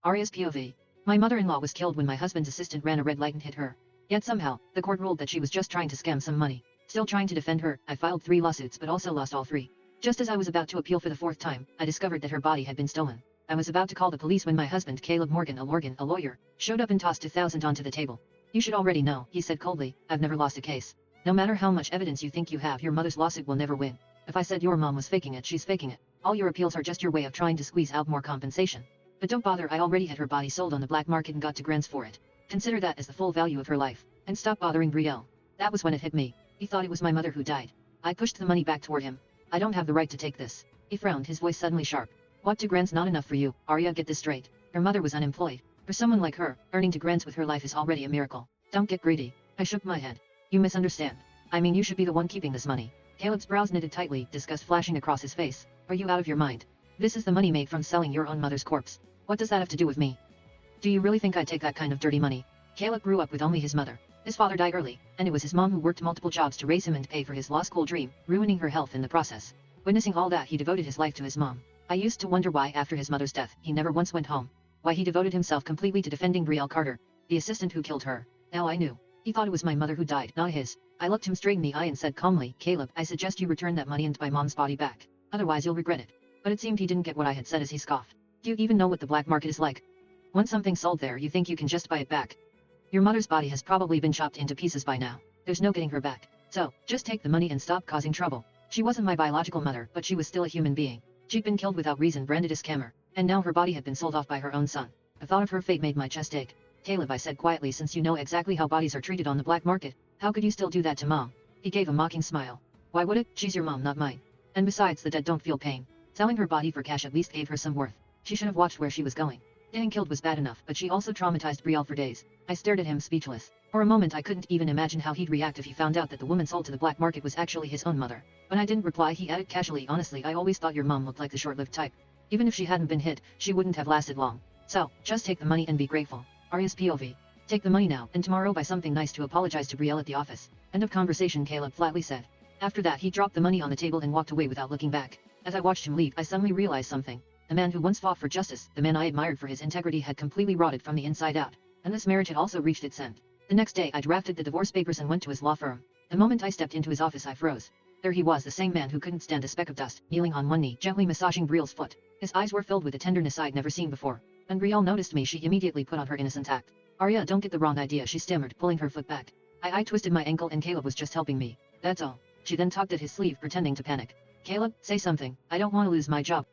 Arya's POV. My mother-in-law was killed when my husband's assistant ran a red light and hit her. Yet somehow, the court ruled that she was just trying to scam some money. Still trying to defend her, I filed 3 lawsuits but also lost all 3. Just as I was about to appeal for the 4th time, I discovered that her body had been stolen. I was about to call the police when my husband, Caleb Morgan, a lawyer, showed up and tossed $2,000 onto the table. You should already know, he said coldly, I've never lost a case. No matter how much evidence you think you have, your mother's lawsuit will never win. If I said your mom was faking it, she's faking it. All your appeals are just your way of trying to squeeze out more compensation. But don't bother, I already had her body sold on the black market and got 2 grand for it. Consider that as the full value of her life. And stop bothering Brielle. That was when it hit me. He thought it was my mother who died. I pushed the money back toward him. I don't have the right to take this. He frowned, his voice suddenly sharp. What, 2 grand's not enough for you, Arya? Get this straight. Her mother was unemployed. For someone like her, earning 2 grands with her life is already a miracle. Don't get greedy. I shook my head. You misunderstand. I mean, you should be the one keeping this money. Caleb's brows knitted tightly, disgust flashing across his face. Are you out of your mind? This is the money made from selling your own mother's corpse. What does that have to do with me? Do you really think I'd take that kind of dirty money? Caleb grew up with only his mother. His father died early, and it was his mom who worked multiple jobs to raise him and pay for his law school dream, ruining her health in the process. Witnessing all that, he devoted his life to his mom. I used to wonder why, after his mother's death, he never once went home. Why he devoted himself completely to defending Brielle Carter, the assistant who killed her. Now I knew. He thought it was my mother who died, not his. I looked him straight in the eye and said calmly, Caleb, I suggest you return that money and buy mom's body back. Otherwise you'll regret it. But it seemed he didn't get what I had said as he scoffed. Do you even know what the black market is like? Once something's sold there, you think you can just buy it back. Your mother's body has probably been chopped into pieces by now. There's no getting her back. So, just take the money and stop causing trouble. She wasn't my biological mother, but she was still a human being. She'd been killed without reason, branded a scammer, and now her body had been sold off by her own son. The thought of her fate made my chest ache. Caleb, I said quietly, since you know exactly how bodies are treated on the black market, how could you still do that to mom? He gave a mocking smile. Why would it? She's your mom, not mine. And besides, the dead don't feel pain. Selling her body for cash at least gave her some worth. She should have watched where she was going. Getting killed was bad enough, but she also traumatized Brielle for days. I stared at him speechless. For a moment I couldn't even imagine how he'd react if he found out that the woman sold to the black market was actually his own mother. When I didn't reply, he added casually, honestly, I always thought your mom looked like the short-lived type. Even if she hadn't been hit, she wouldn't have lasted long. So, just take the money and be grateful. Arya's POV. Take the money now, and tomorrow buy something nice to apologize to Brielle at the office. End of conversation, Caleb flatly said. After that he dropped the money on the table and walked away without looking back. As I watched him leave, I suddenly realized something. The man who once fought for justice, the man I admired for his integrity, had completely rotted from the inside out. And this marriage had also reached its end. The next day I drafted the divorce papers and went to his law firm. The moment I stepped into his office I froze. There he was, the same man who couldn't stand a speck of dust, kneeling on one knee, gently massaging Brielle's foot. His eyes were filled with a tenderness I'd never seen before. When Brielle noticed me, she immediately put on her innocent act. Arya, don't get the wrong idea, she stammered, pulling her foot back. I twisted my ankle and Caleb was just helping me. That's all. She then tugged at his sleeve, pretending to panic. Caleb, say something. I don't want to lose my job.